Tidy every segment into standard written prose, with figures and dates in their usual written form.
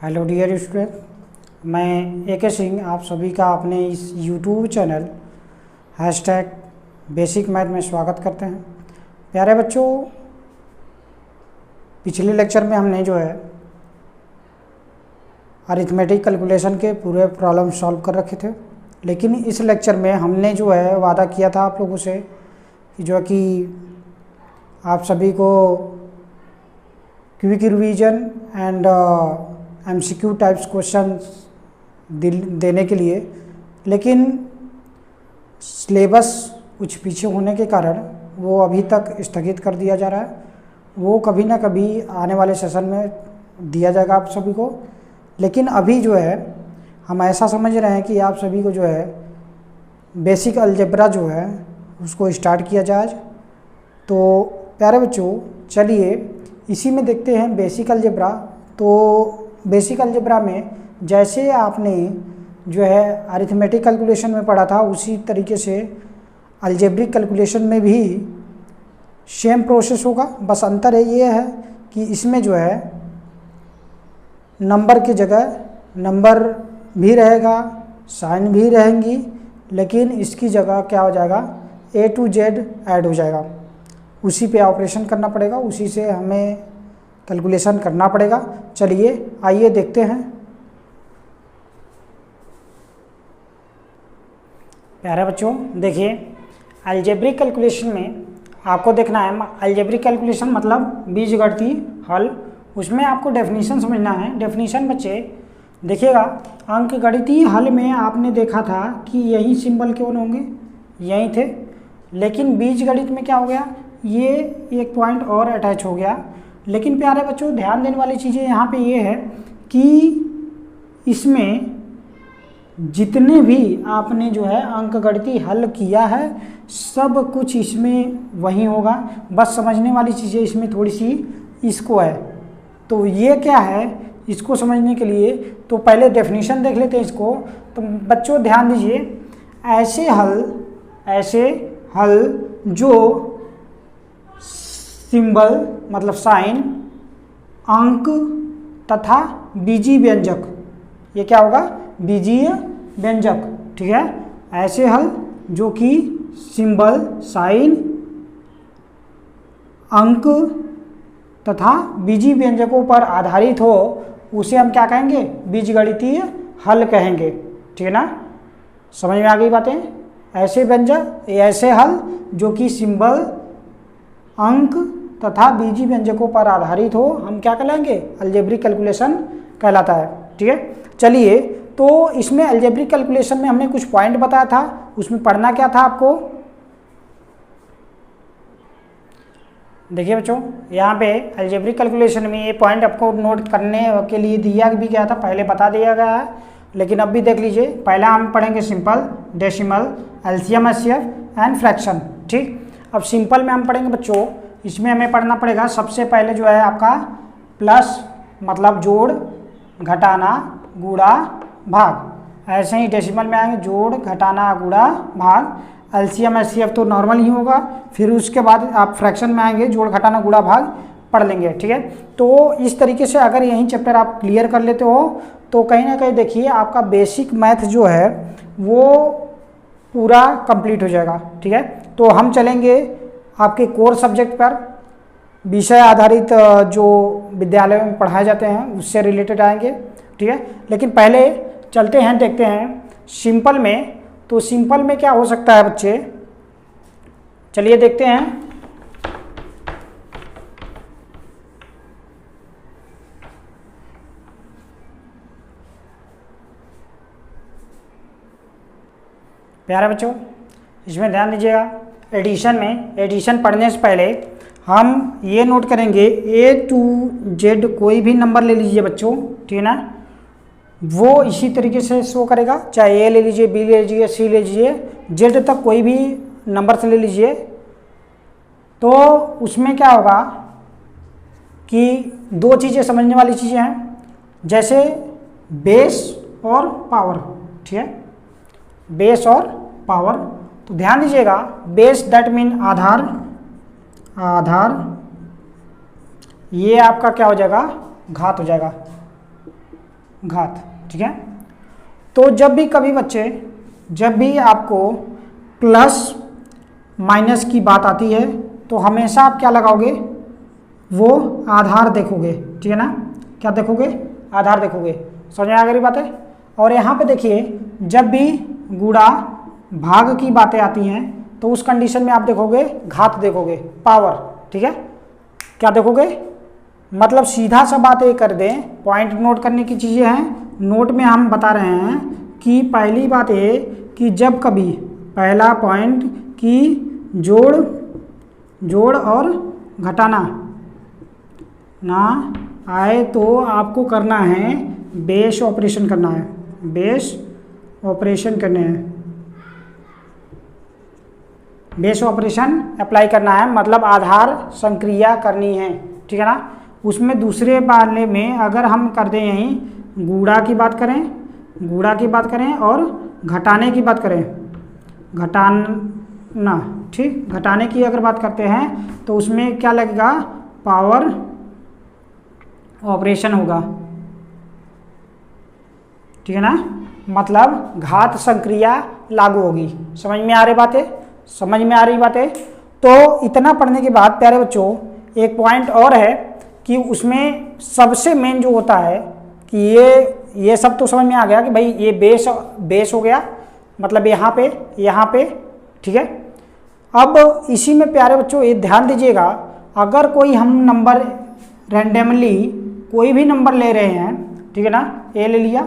Hello dear student, मैं A K. Singh आप सभी का अपने इस यूट्यूब चैनल #बेसिक मैथ में स्वागत करते हैं। प्यारे बच्चों, पिछले लेक्चर में हमने जो है अरिथमेटिक कैलकुलेशन के पूरे प्रॉब्लम सॉल्व कर रखे थे, लेकिन इस लेक्चर में हमने जो है वादा किया था आप लोगों से कि जो है कि आप सभी को quick revision and MCQ types question देने के लिए, लेकिन सिलेबस कुछ पीछे होने के कारण वो अभी तक स्थगित कर दिया जा रहा है। वो कभी ना कभी आने वाले सेशन में दिया जाएगा आप सभी को। लेकिन अभी जो है हम ऐसा समझ रहे हैं कि आप सभी को जो है बेसिक अलजेब्रा जो है उसको स्टार्ट किया जाए। तो प्यारे बच्चों, चलिए इसी में देखते हैं बेसिक अलजेब्रा। तो बेसिक अलजेब्रा में जैसे आपने जो है अरिथमेटिक कैलकुलेशन में पढ़ा था, उसी तरीके से अलजेब्रिक कैलकुलेशन में भी सेम प्रोसेस होगा। बस अंतर ये है कि इसमें जो है नंबर की जगह नंबर भी रहेगा, साइन भी रहेंगी, लेकिन इसकी जगह क्या हो जाएगा, A to Z ऐड हो जाएगा। उसी पे ऑपरेशन करना पड़ेगा, उसी से हमें कैलकुलेशन करना पड़ेगा। चलिए आइए देखते हैं। प्यारे बच्चों, देखिए अलजेब्रिक कैलकुलेशन में आपको देखना है, अलजेब्रिक कैलकुलेशन मतलब बीजगणितीय हल। उसमें आपको डेफिनेशन समझना है। डेफिनेशन बच्चे देखिएगा, अंकगणितीय हल में आपने देखा था कि यही सिंबल क्यों होंगे, यही थे। लेकिन बीजगणित में क्या हो गया, ये एक पॉइंट और अटैच हो गया। लेकिन प्यारे बच्चों, ध्यान देने वाली चीज़ें यहाँ पे ये है कि इसमें जितने भी आपने जो है अंकगणितीय हल किया है सब कुछ इसमें वही होगा। बस समझने वाली चीज़ें इसमें थोड़ी सी इसको है। तो ये क्या है, इसको समझने के लिए तो पहले डेफिनेशन देख लेते हैं इसको। तो बच्चों ध्यान दीजिए, ऐसे हल जो सिंबल मतलब साइन, अंक तथा बीजीय व्यंजक, ये क्या होगा, बीजीय व्यंजक, ठीक है। ऐसे हल जो कि सिंबल, साइन, अंक तथा बीजीय व्यंजकों पर आधारित हो, उसे हम क्या कहेंगे, बीजगणितीय हल कहेंगे, ठीक है ना। समझ में आ गई बातें। ऐसे व्यंजक, ऐसे हल जो कि सिंबल, अंक तथा बीजीय व्यंजकों पर आधारित हो, हम क्या कहलाएंगे, अलजेब्रिक कैलकुलेशन कहलाता है, ठीक है। चलिए, तो इसमें अलजेब्रिक कैलकुलेशन में हमने कुछ पॉइंट बताया था, उसमें पढ़ना क्या था आपको। देखिए बच्चों, यहाँ पे अलजेब्रिक कैलकुलेशन में ये पॉइंट आपको नोट करने के लिए दिया भी गया था, पहले बता दिया गया है, लेकिन अब भी देख लीजिए। पहला हम पढ़ेंगे simple, decimal, LCM, HCF and fraction, ठीक। अब सिंपल में हम पढ़ेंगे बच्चों, इसमें हमें पढ़ना पड़ेगा सबसे पहले जो है आपका प्लस मतलब जोड़, घटाना, गुणा, भाग। ऐसे ही डेसिमल में आएंगे जोड़, घटाना, गुणा, भाग। एलसीएम एचसीएफ तो नॉर्मल ही होगा। फिर उसके बाद आप फ्रैक्शन में आएंगे, जोड़, घटाना, गुणा, भाग पढ़ लेंगे, ठीक है। तो इस तरीके से अगर यही चैप्टर आप क्लियर कर लेते हो तो कहीं ना कहीं देखिए आपका बेसिक मैथ जो है वो पूरा कंप्लीट हो जाएगा, ठीक है। तो हम चलेंगे आपके कोर सब्जेक्ट पर, विषय आधारित जो विद्यालय में पढ़ाए जाते हैं उससे रिलेटेड आएंगे, ठीक है। लेकिन पहले चलते हैं, देखते हैं सिंपल में। तो सिंपल में क्या हो सकता है बच्चे, चलिए देखते हैं। प्यारे बच्चों, इसमें ध्यान दीजिएगा, एडिशन में, एडिशन पढ़ने से पहले हम ये नोट करेंगे, A to Z कोई भी नंबर ले लीजिए बच्चों, ठीक है ना, वो इसी तरीके से शो करेगा। चाहे A ले लीजिए, B ले लीजिए, C ले लीजिए, Z तक कोई भी नंबर से ले लीजिए। तो उसमें क्या होगा कि दो चीज़ें समझने वाली चीज़ें हैं, जैसे बेस और पावर, ठीक है, बेस और पावर। तो ध्यान दीजिएगा, बेस दैट मीन आधार, आधार, ये आपका क्या हो जाएगा, घात हो जाएगा, घात, ठीक है। तो जब भी कभी बच्चे, जब भी आपको प्लस माइनस की बात आती है तो हमेशा आप क्या लगाओगे, वो आधार देखोगे, ठीक है ना। क्या देखोगे, आधार देखोगे। समझ में आ गई बात है। और यहाँ पे देखिए जब भी गुणा भाग की बातें आती हैं तो उस कंडीशन में आप देखोगे घात देखोगे, पावर, ठीक है। क्या देखोगे, मतलब सीधा सा बात ये कर दें, पॉइंट नोट करने की चीज़ें हैं। नोट में हम बता रहे हैं कि पहली बात ये कि जब कभी पहला पॉइंट कि जोड़ और घटाना ना आए तो आपको करना है बेस ऑपरेशन करना है, बेस ऑपरेशन करने हैं, बेस ऑपरेशन अप्लाई करना है, मतलब आधार संक्रिया करनी है, ठीक है ना। उसमें दूसरे वाले में अगर हम कर दें यहीं गुणा की बात करें और घटाने की बात करें, घटाना, ठीक, घटाने की अगर बात करते हैं तो उसमें क्या लगेगा, पावर ऑपरेशन होगा, ठीक है ना। मतलब घात संक्रिया लागू होगी। समझ में आ रही बातें, समझ में आ रही बातें। तो इतना पढ़ने के बाद प्यारे बच्चों एक पॉइंट और है कि उसमें सबसे मेन जो होता है कि ये सब तो समझ में आ गया कि भाई ये बेस हो गया, मतलब यहाँ पे, ठीक है। अब इसी में प्यारे बच्चों ये ध्यान दीजिएगा, अगर कोई हम नंबर रैंडमली कोई भी नंबर ले रहे हैं, ठीक है ना, ए ले लिया,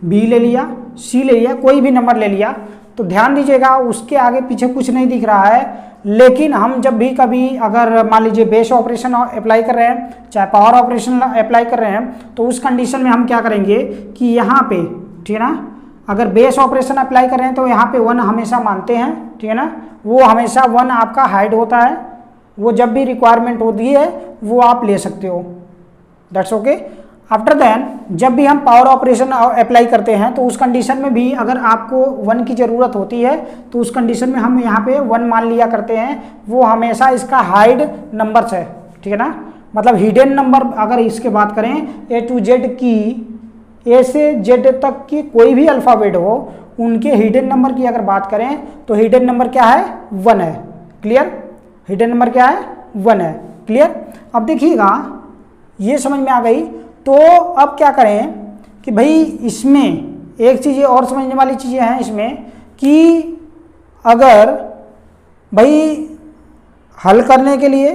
बी ले लिया, सी ले लिया, कोई भी नंबर ले लिया, तो ध्यान दीजिएगा उसके आगे पीछे कुछ नहीं दिख रहा है। लेकिन हम जब भी कभी अगर मान लीजिए बेस ऑपरेशन अप्लाई कर रहे हैं, चाहे पावर ऑपरेशन अप्लाई कर रहे हैं, तो उस कंडीशन में हम क्या करेंगे कि यहाँ पे, ठीक है ना, अगर बेस ऑपरेशन अप्लाई कर रहे हैं तो यहाँ पे 1 हमेशा मानते हैं, ठीक है ना। वो हमेशा 1 आपका हाइड होता है, वो जब भी रिक्वायरमेंट होती है वो आप ले सकते हो, दैट्स ओके। आफ्टर देन जब भी हम पावर ऑपरेशन अप्लाई करते हैं तो उस कंडीशन में भी अगर आपको 1 की ज़रूरत होती है तो उस कंडीशन में हम यहाँ पे 1 मान लिया करते हैं, वो हमेशा इसका हाइड नंबर्स है, ठीक है ना। मतलब हिडन नंबर अगर इसके बात करें A to Z की, A से Z तक की कोई भी अल्फ़ाबेट हो उनके हिडन नंबर की अगर बात करें तो हिडन नंबर क्या है, 1 है, क्लियर। हिडन नंबर क्या है, 1 है, क्लियर। अब देखिएगा ये समझ में आ गई। तो अब क्या करें कि भाई इसमें एक चीज़ और समझने वाली चीज़ें हैं इसमें कि अगर भाई हल करने के लिए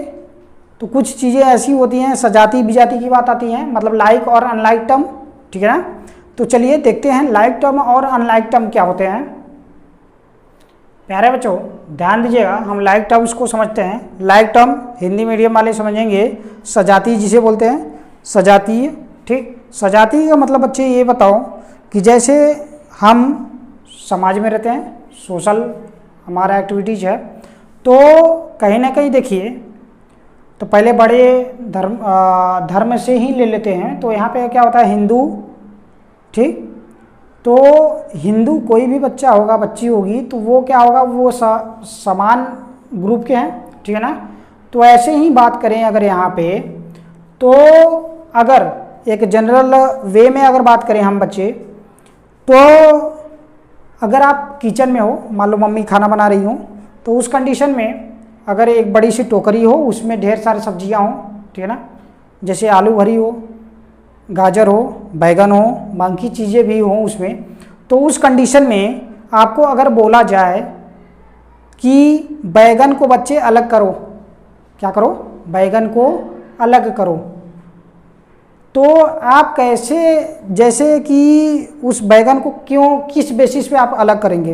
तो कुछ चीज़ें ऐसी होती हैं, सजाती विजाती की बात आती है, मतलब लाइक और अनलाइक टर्म, ठीक है ना। तो चलिए देखते हैं लाइक टर्म और अनलाइक टर्म क्या होते हैं। प्यारे बच्चों ध्यान दीजिएगा, हम लाइक टर्म्स को समझते हैं। लाइक टर्म हिंदी मीडियम वाले समझेंगे सजाती जिसे बोलते हैं, सजातीय, ठीक। सजातीय का मतलब बच्चे ये बताओ कि जैसे हम समाज में रहते हैं, सोशल हमारा एक्टिविटीज है, तो कहीं ना कहीं देखिए तो पहले बड़े धर्म से ही ले लेते हैं। तो यहाँ पे क्या होता है, हिंदू, ठीक। तो हिंदू कोई भी बच्चा होगा, बच्ची होगी, तो वो क्या होगा, वो समान ग्रुप के हैं, ठीक है ना। तो ऐसे ही बात करें अगर यहाँ पे, तो अगर एक जनरल वे में अगर बात करें हम बच्चे, तो अगर आप किचन में हो, मान लो मम्मी खाना बना रही हो, तो उस कंडीशन में अगर एक बड़ी सी टोकरी हो उसमें ढेर सारी सब्जियां हो, ठीक है ना, जैसे आलू भरी हो, गाजर हो, बैगन हो, बाकी चीज़ें भी हों उसमें, तो उस कंडीशन में आपको अगर बोला जाए कि बैगन को बच्चे अलग करो, क्या करो, बैगन को अलग करो, तो आप कैसे, जैसे कि उस बैगन को क्यों, किस बेसिस पे आप अलग करेंगे,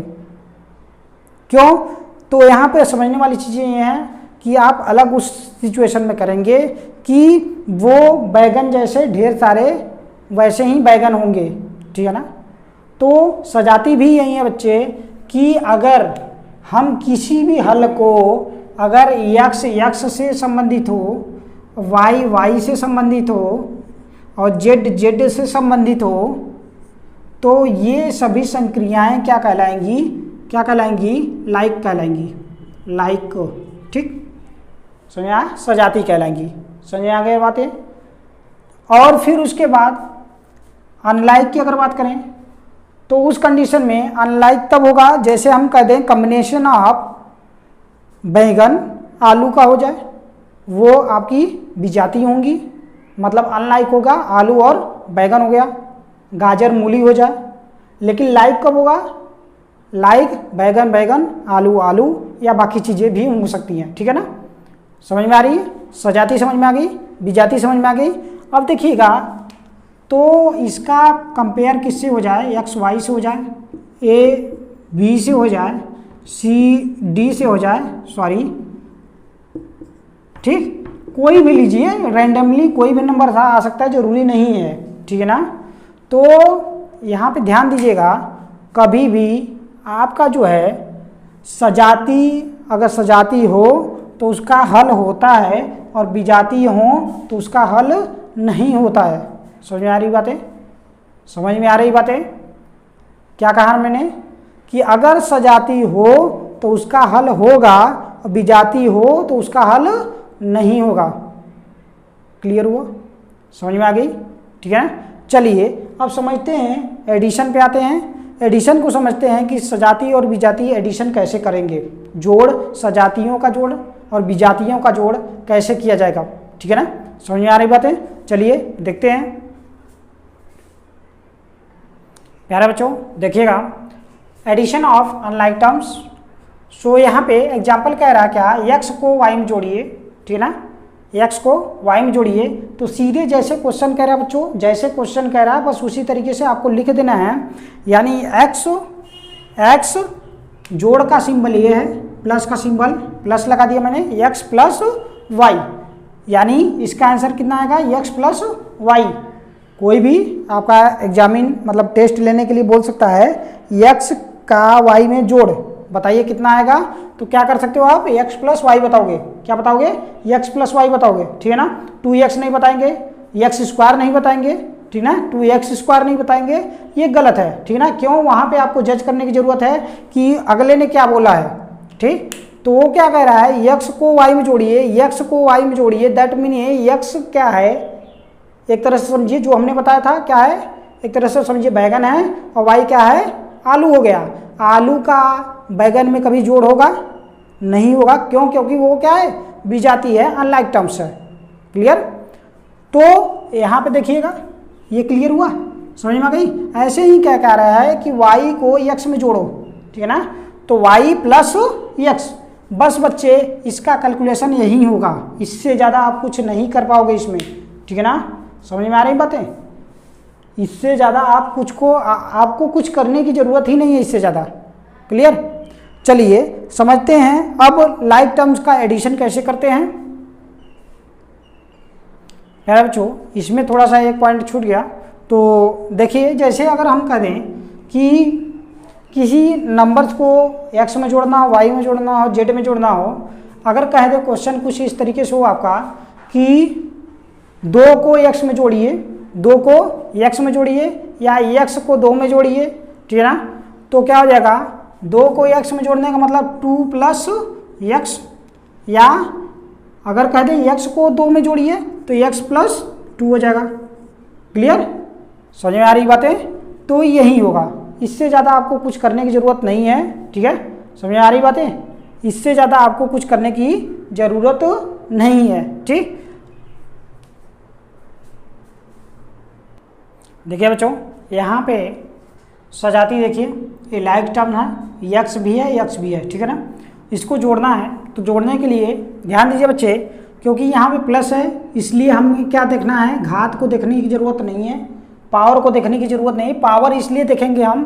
क्यों। तो यहाँ पे समझने वाली चीज़ें ये हैं कि आप अलग उस सिचुएशन में करेंगे कि वो बैगन जैसे ढेर सारे वैसे ही बैगन होंगे, ठीक है ना। तो सजाती भी यही है बच्चे कि अगर हम किसी भी हल को अगर यक्स से संबंधित हो, वाई से संबंधित हो और जेड से संबंधित हो, तो ये सभी संक्रियाएं क्या कहलाएंगी, लाइक कहलाएंगी, लाइक, ठीक, समझ आ, सजाती कहलाएंगी। समझ आ गए बातें। और फिर उसके बाद अनलाइक की अगर बात करें तो उस कंडीशन में अनलाइक तब होगा जैसे हम कह दें कम्बिनेशन ऑफ बैंगन आलू का हो जाए, वो आपकी विजाती होंगी, मतलब अनलाइक होगा, आलू और बैंगन हो गया, गाजर मूली हो जाए। लेकिन लाइक कब होगा? लाइक बैंगन बैंगन, आलू आलू, या बाकी चीज़ें भी हो सकती हैं। ठीक है ना, समझ में आ रही है? सजाती समझ में आ गई, विजाती समझ में आ गई। अब देखिएगा तो इसका कंपेयर किससे हो जाए? एक्स वाई से हो जाए, ए बी से हो जाए, सी डी से हो जाए, सॉरी, ठीक, कोई भी लीजिए, रैंडमली कोई भी नंबर आ सकता है, जरूरी नहीं है। ठीक है ना, तो यहाँ पे ध्यान दीजिएगा, कभी भी आपका जो है सजाती, अगर सजाती हो तो उसका हल होता है, और विजाती हो तो उसका हल नहीं होता है। समझ में आ रही बातें? समझ में आ रही बातें? क्या कहा मैंने कि अगर सजाती हो तो उसका हल होगा, और विजाती हो तो उसका हल नहीं होगा। क्लियर हुआ? समझ में आ गई? ठीक है, चलिए अब समझते हैं, एडिशन पे आते हैं। एडिशन को समझते हैं कि सजाती और विजाती एडिशन कैसे करेंगे, जोड़, सजातियों का जोड़ और विजातियों का जोड़ कैसे किया जाएगा। ठीक है ना, समझ में आ रही बातें? चलिए देखते हैं। प्यारे बच्चों देखिएगा, एडिशन ऑफ अनलाइक टर्म्स। सो यहाँ पे एग्जाम्पल कह रहा है क्या, x को y में जोड़िए। ठीक है ना, x को y में जोड़िए, तो सीधे जैसे क्वेश्चन कह रहा है बच्चों, जैसे क्वेश्चन कह रहा है बस उसी तरीके से आपको लिख देना है। यानी x जोड़ का सिंबल ये है, प्लस का सिंबल, प्लस लगा दिया मैंने, x प्लस वाई, यानी इसका आंसर कितना आएगा? x plus Y. कोई भी आपका एग्जामिन मतलब टेस्ट लेने के लिए बोल सकता है x का y में जोड़, बताइए कितना आएगा? तो क्या कर सकते हो आप? x प्लस वाई बताओगे। क्या बताओगे? x प्लस वाई बताओगे। ठीक है ना, 2x नहीं बताएंगे, x स्क्वायर नहीं बताएंगे, ठीक ना, 2x स्क्वायर नहीं बताएंगे, ये गलत है। ठीक है ना, क्यों? वहां पे आपको जज करने की जरूरत है कि अगले ने क्या बोला है। ठीक, तो वो क्या कह रहा है, x को y में जोड़िए, x को y में जोड़िए, दैट मीन x क्या है, एक तरह से समझिए जो हमने बताया था क्या है, एक तरह से समझिए बैगन है, और y क्या है? आलू हो गया। आलू का बैगन में कभी जोड़ होगा? नहीं होगा। क्यों? क्योंकि वो क्या है? विजाती है, अनलाइक टर्म्स है। क्लियर? तो यहाँ पे देखिएगा, ये क्लियर हुआ, समझ में आ गई? ऐसे ही क्या कह रहा है कि y को x में जोड़ो। ठीक है ना, तो y प्लस x, बस बच्चे इसका कैलकुलेशन यही होगा, इससे ज़्यादा आप कुछ नहीं कर पाओगे इसमें। ठीक है ना, समझ में आ रही बातें? इससे ज़्यादा आप आपको कुछ करने की ज़रूरत ही नहीं है इससे ज़्यादा। क्लियर? चलिए समझते हैं अब लाइक टर्म्स का एडिशन कैसे करते हैं। यार बच्चों इसमें थोड़ा सा एक पॉइंट छूट गया, तो देखिए जैसे अगर हम कह दें कि किसी नंबर्स को x में जोड़ना हो, y में जोड़ना हो, z में जोड़ना हो, अगर कह दे क्वेश्चन कुछ इस तरीके से हो आपका कि 2 को x में जोड़िए, 2 को x में जोड़िए, या x को 2 में जोड़िए। ठीक है ना, तो क्या हो जाएगा? 2 को x में जोड़ने का मतलब 2 प्लस x, या अगर कह दें x को 2 में जोड़िए तो x प्लस 2 हो जाएगा। क्लियर? समझ में आ रही बातें? तो यही होगा, इससे ज़्यादा आपको कुछ करने की ज़रूरत नहीं है। ठीक है, समझ में आ रही बातें? इससे ज़्यादा आपको कुछ करने की ज़रूरत नहीं है। ठीक, देखिए बच्चों यहाँ पे सजाती देखिए, ये लाइक टर्म है, x भी है, x भी है। ठीक है ना, इसको जोड़ना है, तो जोड़ने के लिए ध्यान दीजिए बच्चे, क्योंकि यहाँ पे प्लस है इसलिए हम क्या देखना है, घात को देखने की ज़रूरत नहीं है, पावर को देखने की ज़रूरत नहीं। पावर इसलिए देखेंगे हम,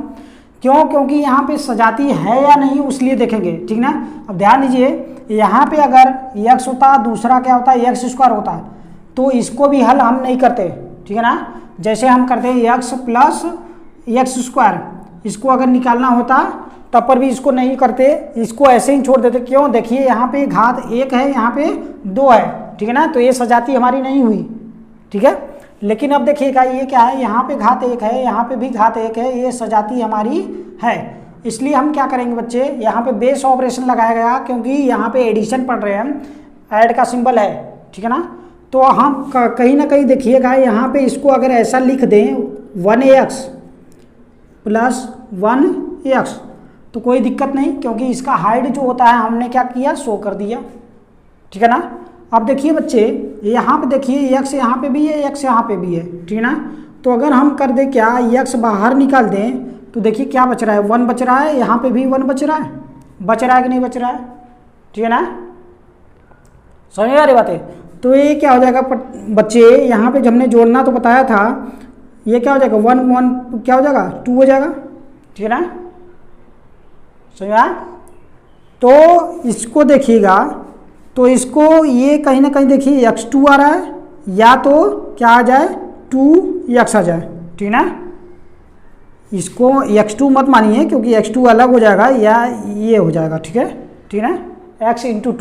क्यों? क्योंकि यहाँ पे सजाती है या नहीं उसलिए देखेंगे। ठीक ना, अब ध्यान दीजिए, यहाँ पे अगर x होता, दूसरा क्या होता है, x स्क्वायर होता है, तो इसको भी हल हम नहीं करते। ठीक है ना, जैसे हम करते हैं x प्लस x स्क्वायर, इसको अगर निकालना होता तब पर भी इसको नहीं करते, इसको ऐसे ही छोड़ देते। क्यों? देखिए यहाँ पे घात 1 है, यहाँ पे 2 है। ठीक है ना, तो ये सजाती हमारी नहीं हुई। ठीक है, लेकिन अब देखिएगा ये क्या है, यहाँ पे घात 1 है, यहाँ पे भी घात 1 है, ये सजाती हमारी है। इसलिए हम क्या करेंगे बच्चे, यहाँ पे बेस ऑपरेशन लगाया गया, क्योंकि यहाँ पे एडिशन पढ़ रहे हैं, ऐड का सिंबल है। ठीक है ना, तो हम कहीं ना कहीं देखिएगा यहाँ पे इसको अगर ऐसा लिख दें 1x प्लस 1x, तो कोई दिक्कत नहीं क्योंकि इसका हाइट जो होता है हमने क्या किया, शो कर दिया, ठीक है ना। अब देखिए बच्चे यहाँ पे देखिए x यहाँ पे भी है, x यहाँ पे भी है, ठीक है ना। तो अगर हम कर दें क्या, x बाहर निकाल दें तो देखिए क्या बच रहा है, 1 बच रहा है, यहाँ पे भी 1 बच रहा है कि नहीं बच रहा है, ठीक है ना। समझ में आ रही बात है। तो ये क्या हो जाएगा बच्चे, यहाँ पे जब हमने जोड़ना तो बताया था, ये क्या हो जाएगा 1 1 क्या हो जाएगा 2 हो जाएगा, ठीक है ना। समझ में आया। तो इसको देखिएगा, तो इसको ये कहीं ना कहीं देखिए x2 आ रहा है, या तो क्या आ जाए 2x आ जाए, ठीक है ना। इसको x2 मत मानिए क्योंकि x2 अलग हो जाएगा या ये हो जाएगा, ठीक है ना। x इंटू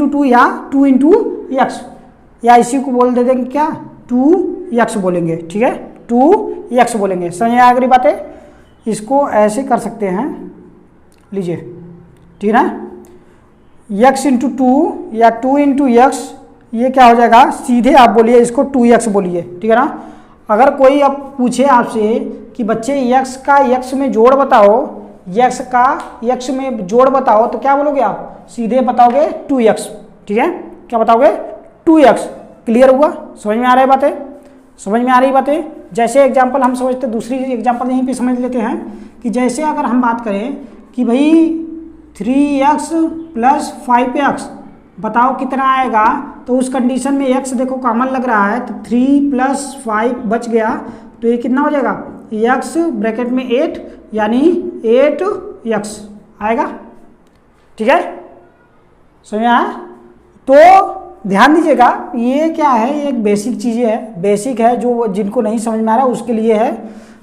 टू या 2 इंटू एक्स, या इसी को बोल दे देंगे क्या 2x बोलेंगे, ठीक है 2x बोलेंगे। समझ में आ गई बातें। इसको ऐसे कर सकते हैं, लीजिए, ठीक है ना। x इंटू टू या 2 इंटू एक्स, ये क्या हो जाएगा, सीधे आप बोलिए इसको 2x बोलिए, ठीक है ना। अगर कोई अब पूछे आपसे कि बच्चे x का x में जोड़ बताओ, x का x में जोड़ बताओ, तो क्या बोलोगे आप, सीधे बताओगे 2x, ठीक है, क्या बताओगे 2x। क्लियर हुआ, समझ में आ रही बातें, समझ में आ रही बातें। जैसे एग्जांपल हम समझते, दूसरी एग्जांपल यहीं पे समझ लेते हैं कि जैसे अगर हम बात करें कि भाई 3x प्लस 5x बताओ कितना आएगा, तो उस कंडीशन में x देखो कॉमन लग रहा है, तो 3 प्लस 5 बच गया, तो ये कितना हो जाएगा, x ब्रैकेट में 8 यानी 8x आएगा, ठीक है। समझ में आया। तो ध्यान दीजिएगा, ये क्या है, ये एक बेसिक चीज़ें है, बेसिक है, जो जिनको नहीं समझ में आ रहा उसके लिए है।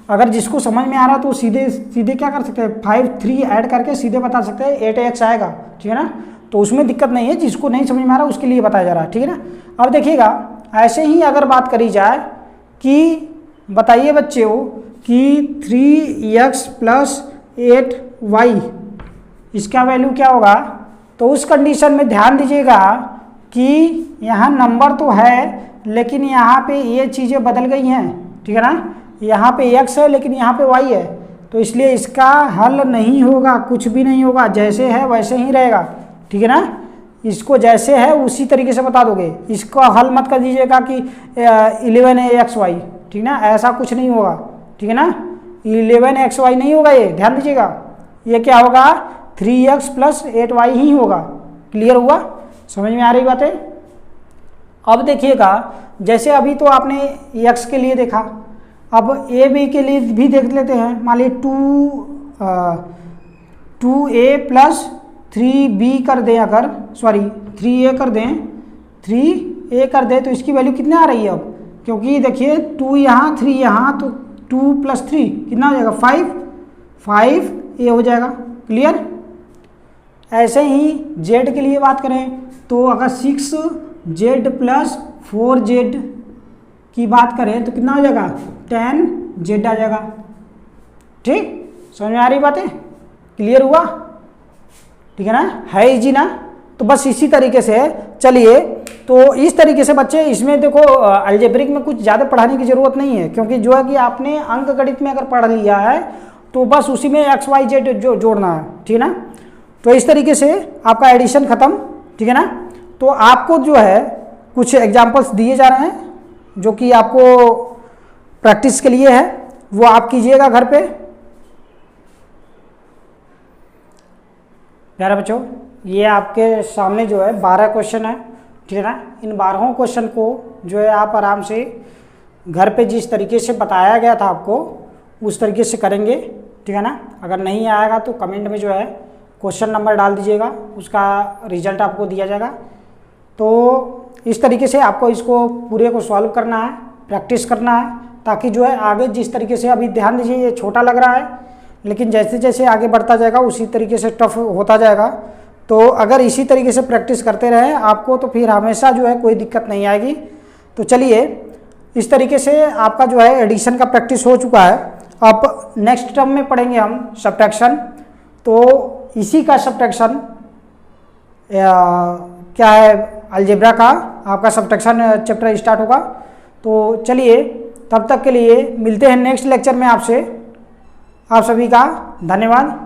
अगर जिसको समझ में आ रहा तो सीधे सीधे क्या कर सकते हैं, 5 3 ऐड करके सीधे बता सकते हैं 8x आएगा, ठीक है ना। तो उसमें दिक्कत नहीं है, जिसको नहीं समझ में आ रहा उसके लिए बताया जा रहा है, ठीक है ना। अब देखिएगा, ऐसे ही अगर बात करी जाए कि बताइए बच्चों कि 3x प्लस 8y इसका वैल्यू क्या होगा, तो उस कंडीशन में ध्यान दीजिएगा कि यहाँ नंबर तो है लेकिन यहाँ पे ये चीज़ें बदल गई हैं, ठीक है ना। यहाँ पे x है लेकिन यहाँ पे y है, तो इसलिए इसका हल नहीं होगा, कुछ भी नहीं होगा, जैसे है वैसे ही रहेगा, ठीक है ना। इसको जैसे है उसी तरीके से बता दोगे, इसको हल मत कर दीजिएगा कि 11xy, ठीक ना, ऐसा कुछ नहीं होगा, ठीक है ना। 11xy नहीं होगा, ये ध्यान दीजिएगा, ये क्या होगा 3x प्लस 8y ही होगा। क्लियर हुआ, समझ में आ रही बातें। अब देखिएगा, जैसे अभी तो आपने x के लिए देखा, अब ए बी के लिए भी देख लेते हैं। मान लीजिए 2a प्लस 3b कर दें, अगर सॉरी 3a कर दें, 3a कर दें तो इसकी वैल्यू कितने आ रही है अब, क्योंकि देखिए 2 यहाँ 3 यहाँ, तो 2 प्लस 3 कितना हो जाएगा 5a हो जाएगा। क्लियर। ऐसे ही z के लिए बात करें तो अगर 6z प्लस 4z की बात करें तो कितना हो जाएगा 10z आ जाएगा। ठीक, समझ में आ रही बातें। क्लियर हुआ, ठीक है ना, है इजी ना। तो बस इसी तरीके से चलिए, तो इस तरीके से बच्चे, इसमें देखो अलजेब्रिक में कुछ ज़्यादा पढ़ाने की ज़रूरत नहीं है, क्योंकि जो है कि आपने अंक गणित में अगर पढ़ लिया है तो बस उसी में एक्स वाई जेड जोड़ना है, ठीक है ना। तो इस तरीके से आपका एडिशन ख़त्म, ठीक है ना। तो आपको जो है कुछ एग्जाम्पल्स दिए जा रहे हैं जो कि आपको प्रैक्टिस के लिए है, वो आप कीजिएगा घर पे। प्यारे बच्चों, ये आपके सामने जो है 12 क्वेश्चन है, ठीक है ना। इन 12 क्वेश्चन को जो है आप आराम से घर पे जिस तरीके से बताया गया था आपको उस तरीके से करेंगे, ठीक है ना। अगर नहीं आएगा तो कमेंट में जो है क्वेश्चन नंबर डाल दीजिएगा, उसका रिजल्ट आपको दिया जाएगा। तो इस तरीके से आपको इसको पूरे को सॉल्व करना है, प्रैक्टिस करना है, ताकि जो है आगे जिस तरीके से, अभी ध्यान दीजिए ये छोटा लग रहा है लेकिन जैसे जैसे आगे बढ़ता जाएगा उसी तरीके से टफ होता जाएगा। तो अगर इसी तरीके से प्रैक्टिस करते रहें आपको, तो फिर हमेशा जो है कोई दिक्कत नहीं आएगी। तो चलिए, इस तरीके से आपका जो है एडिशन का प्रैक्टिस हो चुका है। अब नेक्स्ट टर्म में पढ़ेंगे हम सब्ट्रैक्शन। तो इसी का सब्ट्रैक्शन क्या है, अलजेब्रा का आपका सब्ट्रैक्शन चैप्टर स्टार्ट होगा। तो चलिए तब तक के लिए मिलते हैं नेक्स्ट लेक्चर में आपसे। आप सभी का धन्यवाद।